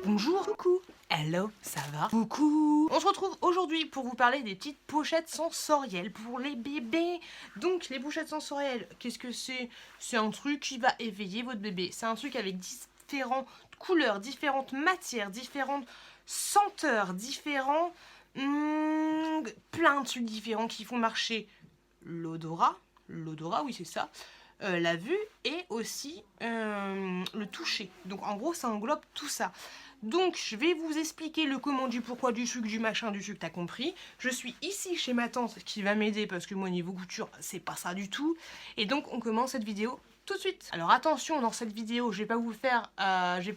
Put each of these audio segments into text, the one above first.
Bonjour, coucou, hello, ça va? Coucou. On se retrouve aujourd'hui pour vous parler des petites pochettes sensorielles pour les bébés. Donc les pochettes sensorielles, qu'est-ce que c'est? C'est un truc qui va éveiller votre bébé. C'est un truc avec différentes couleurs, différentes matières, différentes senteurs, différents... plein de trucs différents qui font marcher l'odorat. L'odorat, oui c'est ça. La vue et aussi le toucher. Donc en gros ça englobe tout ça. Donc je vais vous expliquer le comment du pourquoi du sucre, du machin, du sucre, t'as compris. Je suis ici chez ma tante qui va m'aider parce que moi niveau couture c'est pas ça du tout. Et donc on commence cette vidéo tout de suite. Alors attention, dans cette vidéo je vais pas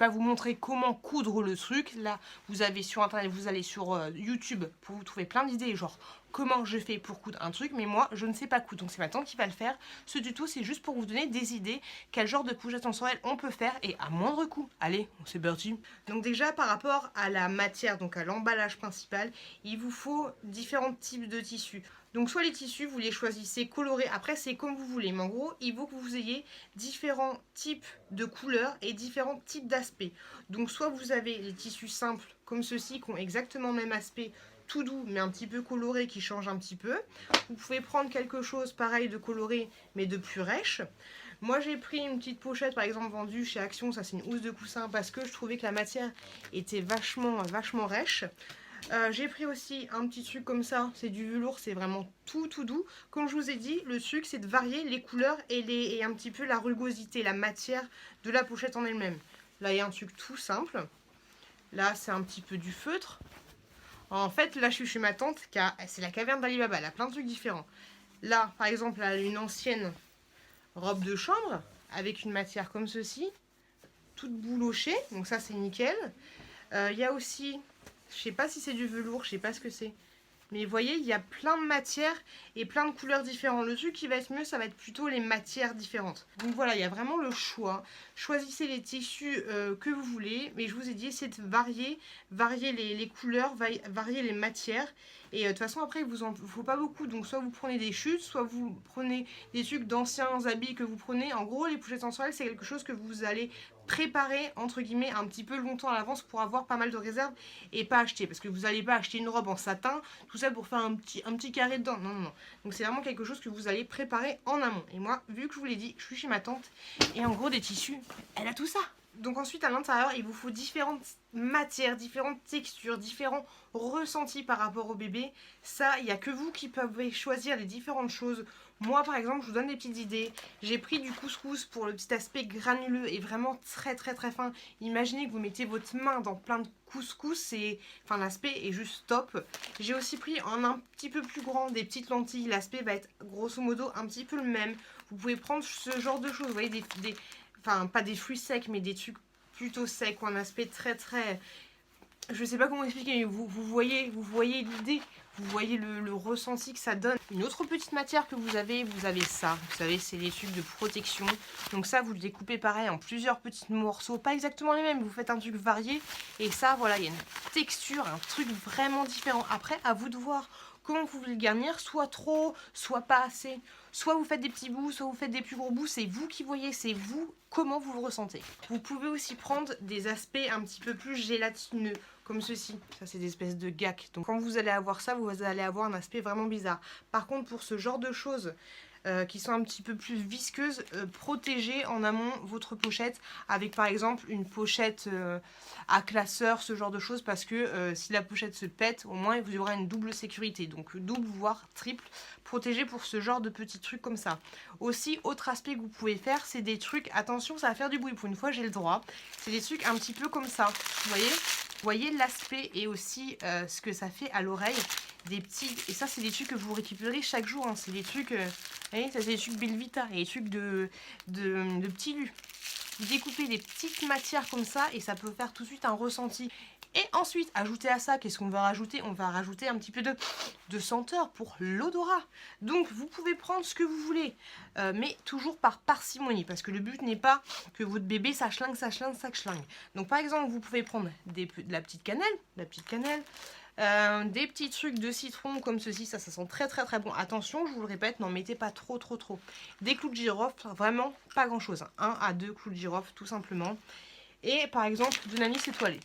vous montrer comment coudre le truc. Là vous avez sur internet, vous allez sur YouTube pour vous trouver plein d'idées genre comment je fais pour coudre un truc, mais moi je ne sais pas coudre, donc c'est ma tante qui va le faire. Ce tuto c'est juste pour vous donner des idées, quel genre de pochette sensorielle on peut faire et à moindre coût. Allez, c'est parti. Donc déjà par rapport à la matière, donc à l'emballage principal, il vous faut différents types de tissus. Donc soit les tissus, vous les choisissez colorés, après c'est comme vous voulez, mais en gros il faut que vous ayez différents types de couleurs et différents types d'aspects. Donc soit vous avez les tissus simples comme ceux-ci qui ont exactement le même aspect, tout doux mais un petit peu coloré qui change un petit peu. Vous pouvez prendre quelque chose pareil de coloré mais de plus rêche. Moi j'ai pris une petite pochette par exemple vendue chez Action, ça c'est une housse de coussin parce que je trouvais que la matière était vachement rêche. J'ai pris aussi un petit truc comme ça, c'est du velours, c'est vraiment tout doux. Comme je vous ai dit, le truc c'est de varier les couleurs et un petit peu la rugosité, la matière de la pochette en elle-même. Là il y a un truc tout simple, là c'est un petit peu du feutre. En fait, là, je suis chez ma tante, c'est la caverne d'Ali Baba, elle a plein de trucs différents. Là, par exemple, elle a une ancienne robe de chambre, avec une matière comme ceci, toute boulochée, donc ça, c'est nickel. Il y a aussi, je sais pas si c'est du velours, je sais pas ce que c'est. Mais vous voyez, il y a plein de matières et plein de couleurs différentes. Le truc qui va être mieux, ça va être plutôt les matières différentes. Donc voilà, il y a vraiment le choix. Choisissez les tissus que vous voulez. Mais je vous ai dit, essayez de varier les couleurs, varier les matières. Et de toute façon, après, il vous en faut pas beaucoup. Donc soit vous prenez des chutes, soit vous prenez des trucs d'anciens habits que vous prenez. En gros, les pochettes sensuelles, c'est quelque chose que vous allez préparer entre guillemets un petit peu longtemps à l'avance pour avoir pas mal de réserves et pas acheter parce que vous n'allez pas acheter une robe en satin tout ça pour faire un petit carré dedans, non. Donc c'est vraiment quelque chose que vous allez préparer en amont. Et moi, vu que je vous l'ai dit, je suis chez ma tante et en gros des tissus, elle a tout ça. Donc ensuite à l'intérieur il vous faut différentes matières, différentes textures, différents ressentis par rapport au bébé. Ça il n'y a que vous qui pouvez choisir les différentes choses. Moi par exemple je vous donne des petites idées. J'ai pris du couscous pour le petit aspect granuleux et vraiment très fin. Imaginez que vous mettez votre main dans plein de couscous et enfin l'aspect est juste top. J'ai aussi pris en un petit peu plus grand des petites lentilles. L'aspect va être grosso modo un petit peu le même. Vous pouvez prendre ce genre de choses, vous voyez enfin pas des fruits secs mais des trucs plutôt secs ou un aspect très je sais pas comment expliquer mais vous voyez l'idée, vous voyez le ressenti que ça donne. Une autre petite matière que vous avez ça, vous savez c'est les trucs de protection, donc ça vous le découpez pareil en plusieurs petits morceaux, pas exactement les mêmes, vous faites un truc varié et ça voilà il y a une texture, un truc vraiment différent. Après à vous de voir comment vous voulez le garnir, soit trop, soit pas assez. Soit vous faites des petits bouts, soit vous faites des plus gros bouts, c'est vous qui voyez, c'est vous comment vous le ressentez. Vous pouvez aussi prendre des aspects un petit peu plus gélatineux, comme ceci. Ça c'est des espèces de gacs. Donc quand vous allez avoir ça, vous allez avoir un aspect vraiment bizarre. Par contre pour ce genre de choses qui sont un petit peu plus visqueuses, protégez en amont votre pochette avec par exemple une pochette à classeur, ce genre de choses, parce que si la pochette se pète, au moins vous aurez une double sécurité, donc double voire triple protégé pour ce genre de petits trucs comme ça. Aussi, autre aspect que vous pouvez faire, c'est des trucs, attention ça va faire du bruit, pour une fois j'ai le droit, c'est des trucs un petit peu comme ça, vous voyez l'aspect et aussi ce que ça fait à l'oreille, des petits, et ça c'est des trucs que vous récupérez chaque jour, hein. C'est des trucs, vous voyez, ça c'est des trucs Belvita, et des trucs de petits lus. Vous découpez des petites matières comme ça et ça peut faire tout de suite un ressenti. Et ensuite, ajouter à ça, qu'est-ce qu'on va rajouter? On va rajouter un petit peu de senteur pour l'odorat. Donc vous pouvez prendre ce que vous voulez, mais toujours par parcimonie, parce que le but n'est pas que votre bébé ça schlingue. Donc par exemple, vous pouvez prendre de la petite cannelle, des petits trucs de citron comme ceci, ça sent très bon. Attention, je vous le répète, n'en mettez pas trop. Des clous de girofle, vraiment pas grand chose, 1 à 2 clous de girofle tout simplement. Et par exemple de l'anis étoilé.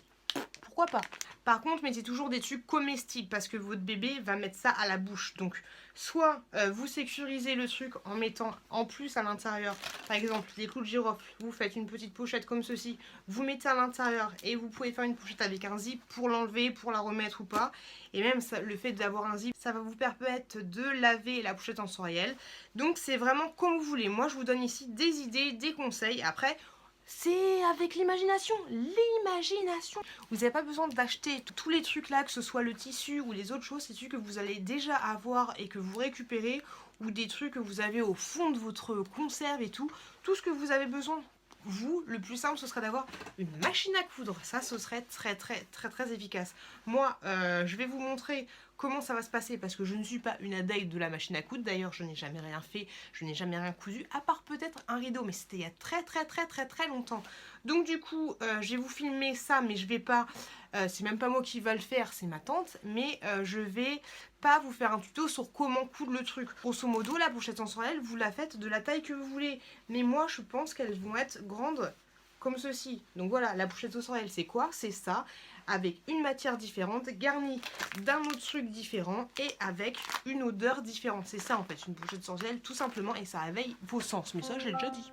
pourquoi pas. Par contre, mettez toujours des trucs comestibles parce que votre bébé va mettre ça à la bouche. Donc, soit vous sécurisez le truc en mettant en plus à l'intérieur, par exemple, des clous de girofle, vous faites une petite pochette comme ceci, vous mettez à l'intérieur et vous pouvez faire une pochette avec un zip pour l'enlever, pour la remettre ou pas. Et même ça, le fait d'avoir un zip, ça va vous permettre de laver la pochette sensorielle. Donc, c'est vraiment comme vous voulez. Moi, je vous donne ici des idées, des conseils. Après, c'est avec l'imagination, l'imagination. Vous n'avez pas besoin d'acheter tous les trucs là, que ce soit le tissu ou les autres choses, c'est des trucs que vous allez déjà avoir et que vous récupérez, ou des trucs que vous avez au fond de votre conserve et tout. Tout ce que vous avez besoin, vous, le plus simple, ce serait d'avoir une machine à coudre. Ça, ce serait très efficace. Moi, je vais vous montrer comment ça va se passer parce que je ne suis pas une adepte de la machine à coudre. D'ailleurs, je n'ai jamais rien fait, je n'ai jamais rien cousu, à part peut-être un rideau, mais c'était il y a très longtemps. Donc du coup, je vais vous filmer ça, mais je vais pas, c'est même pas moi qui va le faire, c'est ma tante, mais je vais pas vous faire un tuto sur comment coudre le truc. Grosso modo, la pochette sensorielle, vous la faites de la taille que vous voulez, mais moi je pense qu'elles vont être grandes comme ceci. Donc voilà, la pochette sensorielle c'est quoi? C'est ça, avec une matière différente, garnie d'un autre truc différent et avec une odeur différente. C'est ça en fait, une pochette sensorielle tout simplement, et ça réveille vos sens, mais ça j'ai déjà dit.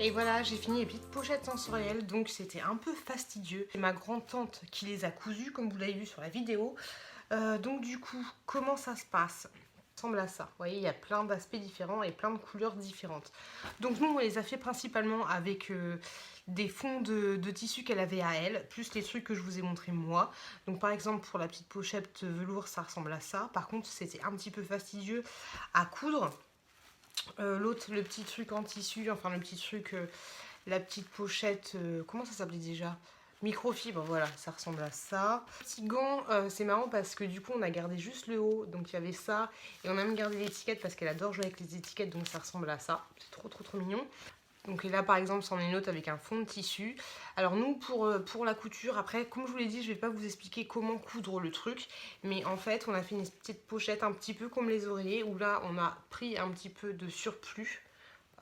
Et voilà, j'ai fini les petites pochettes sensorielles, donc c'était un peu fastidieux. C'est ma grande-tante qui les a cousues, comme vous l'avez vu sur la vidéo. Donc du coup, comment ça se passe? Ça ressemble à ça. Vous voyez, il y a plein d'aspects différents et plein de couleurs différentes. Donc nous, on les a fait principalement avec des fonds de tissu qu'elle avait à elle, plus les trucs que je vous ai montré moi. Donc par exemple, pour la petite pochette velours, ça ressemble à ça. Par contre, c'était un petit peu fastidieux à coudre. L'autre, le petit truc en tissu, enfin le petit truc, la petite pochette, comment ça s'appelait déjà? Microfibre, voilà, ça ressemble à ça. Petit gant, c'est marrant parce que du coup on a gardé juste le haut, donc il y avait ça. Et on a même gardé l'étiquette parce qu'elle adore jouer avec les étiquettes, donc ça ressemble à ça. C'est trop mignon. Donc là par exemple c'en est une autre avec un fond de tissu. Alors nous pour la couture, après comme je vous l'ai dit, je vais pas vous expliquer comment coudre le truc, mais en fait on a fait une petite pochette un petit peu comme les oreillers, où là on a pris un petit peu de surplus.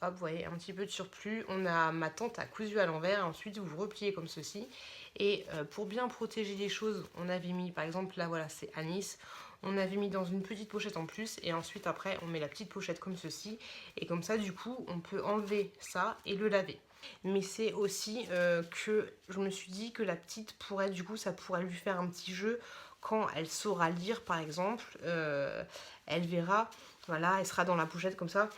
Hop, vous voyez, un petit peu de surplus. Ma tante a cousu à l'envers, ensuite vous repliez comme ceci. Et pour bien protéger les choses, on avait mis, par exemple là voilà, c'est Anis. On avait mis dans une petite pochette en plus, et ensuite après on met la petite pochette comme ceci, et comme ça du coup on peut enlever ça et le laver. Mais c'est aussi que je me suis dit que la petite pourrait, du coup ça pourrait lui faire un petit jeu quand elle saura lire par exemple. Elle verra, voilà, elle sera dans la pochette comme ça.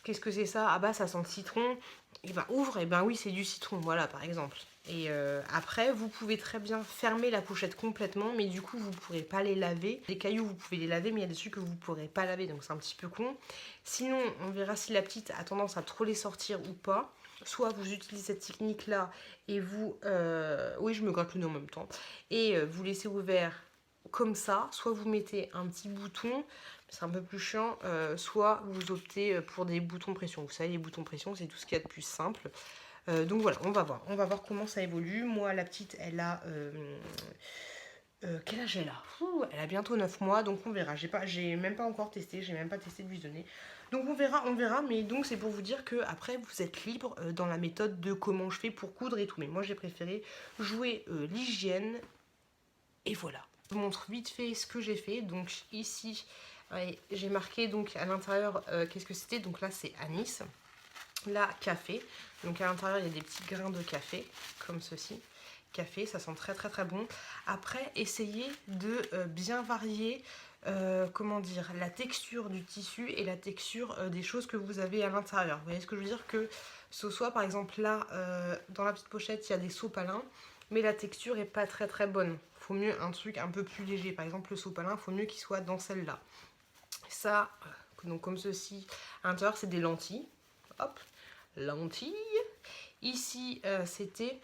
Qu'est-ce que c'est ça? Ah bah ça sent le citron. Et ben ouvre, et ben oui c'est du citron, voilà par exemple. Et après vous pouvez très bien fermer la pochette complètement, mais du coup vous ne pourrez pas les laver. Les cailloux vous pouvez les laver, mais il y a des trucs que vous ne pourrez pas laver, donc c'est un petit peu con. Sinon on verra si la petite a tendance à trop les sortir ou pas. Soit vous utilisez cette technique là et vous... oui je me gratte le nez en même temps. Et vous laissez ouvert comme ça, soit vous mettez un petit bouton, c'est un peu plus chiant, soit vous optez pour des boutons pression. Vous savez, les boutons pression, c'est tout ce qu'il y a de plus simple. Donc voilà, on va voir comment ça évolue. Moi, la petite, elle a quel âge elle a? Elle a bientôt 9 mois, donc on verra. J'ai même pas encore testé, j'ai même pas testé de lui donner. Donc on verra, mais donc c'est pour vous dire que après vous êtes libre dans la méthode de comment je fais pour coudre et tout. Mais moi j'ai préféré jouer l'hygiène et voilà. Je vous montre vite fait ce que j'ai fait. Donc ici, j'ai marqué donc à l'intérieur qu'est-ce que c'était. Donc là c'est anis, là café. Donc à l'intérieur il y a des petits grains de café comme ceci. Café, ça sent très très très bon. Après, essayez de bien varier comment dire, la texture du tissu et la texture des choses que vous avez à l'intérieur. Vous voyez ce que je veux dire, que ce soit par exemple là, dans la petite pochette, il y a des sopalins, mais la texture est pas très très bonne. Faut mieux un truc un peu plus léger. Par exemple, le sopalin, faut mieux qu'il soit dans celle-là. Ça, donc comme ceci, à l'intérieur, c'est des lentilles. Hop, lentilles. Ici, c'était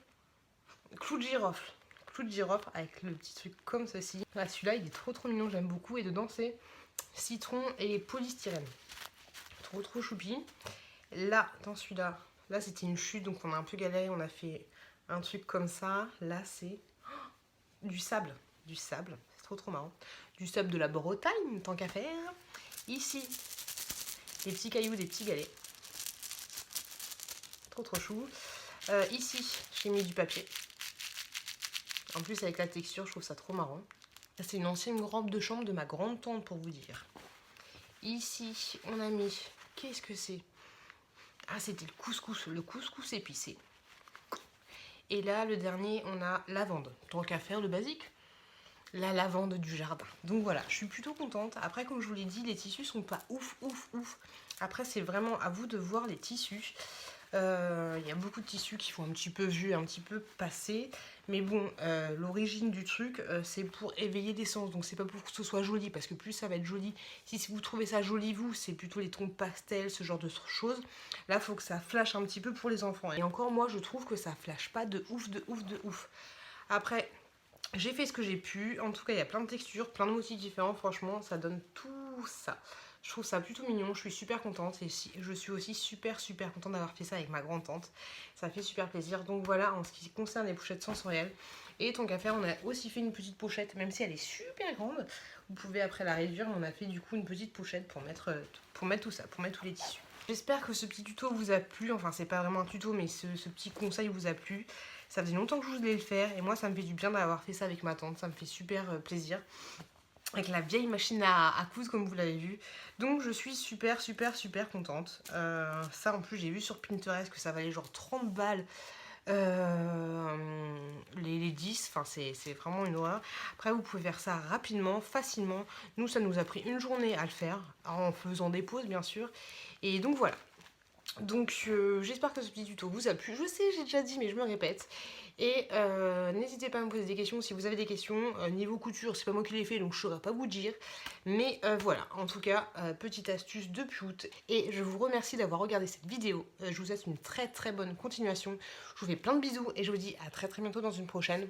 clou de girofle. Clou de girofle avec le petit truc comme ceci. Ah, celui-là, il est trop trop mignon, j'aime beaucoup. Et dedans, c'est citron et polystyrène. Trop trop choupi. Là, dans celui-là, là c'était une chute, donc on a un peu galéré, on a fait un truc comme ça. Là, c'est du sable. Du sable, c'est trop trop marrant. Du sable de la Bretagne, tant qu'à faire. Ici, des petits cailloux, des petits galets. Trop trop chou. Ici, j'ai mis du papier. En plus, avec la texture, je trouve ça trop marrant. C'est une ancienne robe de chambre de ma grande tante, pour vous dire. Ici, on a mis... Qu'est-ce que c'est? Ah, c'était le couscous épicé. Et là, le dernier, on a lavande. Tant qu'à faire, le basique. La lavande du jardin. Donc voilà, je suis plutôt contente. Après, comme je vous l'ai dit, les tissus sont pas ouf. Après, c'est vraiment à vous de voir les tissus. Il y a beaucoup de tissus qui font un petit peu vieux, un petit peu passé. Mais bon, l'origine du truc, c'est pour éveiller des sens. Donc c'est pas pour que ce soit joli, parce que plus ça va être joli. Si vous trouvez ça joli, vous, c'est plutôt les tons pastels, ce genre de choses. Là, il faut que ça flash un petit peu pour les enfants. Et encore, moi, je trouve que ça flash pas de ouf. Après... J'ai fait ce que j'ai pu, en tout cas il y a plein de textures, plein de motifs différents, franchement ça donne tout ça. Je trouve ça plutôt mignon, je suis super contente et je suis aussi super contente d'avoir fait ça avec ma grande tante. Ça fait super plaisir, donc voilà en ce qui concerne les pochettes sensorielles. Et tant qu'à faire, on a aussi fait une petite pochette, même si elle est super grande. Vous pouvez après la réduire, mais on a fait du coup une petite pochette pour mettre tout ça, pour mettre tous les tissus. J'espère que ce petit tuto vous a plu, enfin c'est pas vraiment un tuto mais ce petit conseil vous a plu. Ça faisait longtemps que je voulais le faire et moi ça me fait du bien d'avoir fait ça avec ma tante, ça me fait super plaisir. Avec la vieille machine à coudre comme vous l'avez vu. Donc je suis super contente. Ça en plus j'ai vu sur Pinterest que ça valait genre 30 balles. Les 10, enfin c'est vraiment une horreur. Après vous pouvez faire ça rapidement, facilement. Nous ça nous a pris une journée à le faire, en faisant des pauses bien sûr. Et donc voilà. Donc j'espère que ce petit tuto vous a plu. Je sais, j'ai déjà dit mais je me répète. Et n'hésitez pas à me poser des questions si vous avez des questions. Niveau couture, c'est pas moi qui l'ai fait donc je saurais pas vous dire. Mais voilà, en tout cas, petite astuce de pute. Et je vous remercie d'avoir regardé cette vidéo. Je vous souhaite une très bonne continuation. Je vous fais plein de bisous et je vous dis à très bientôt dans une prochaine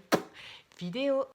vidéo.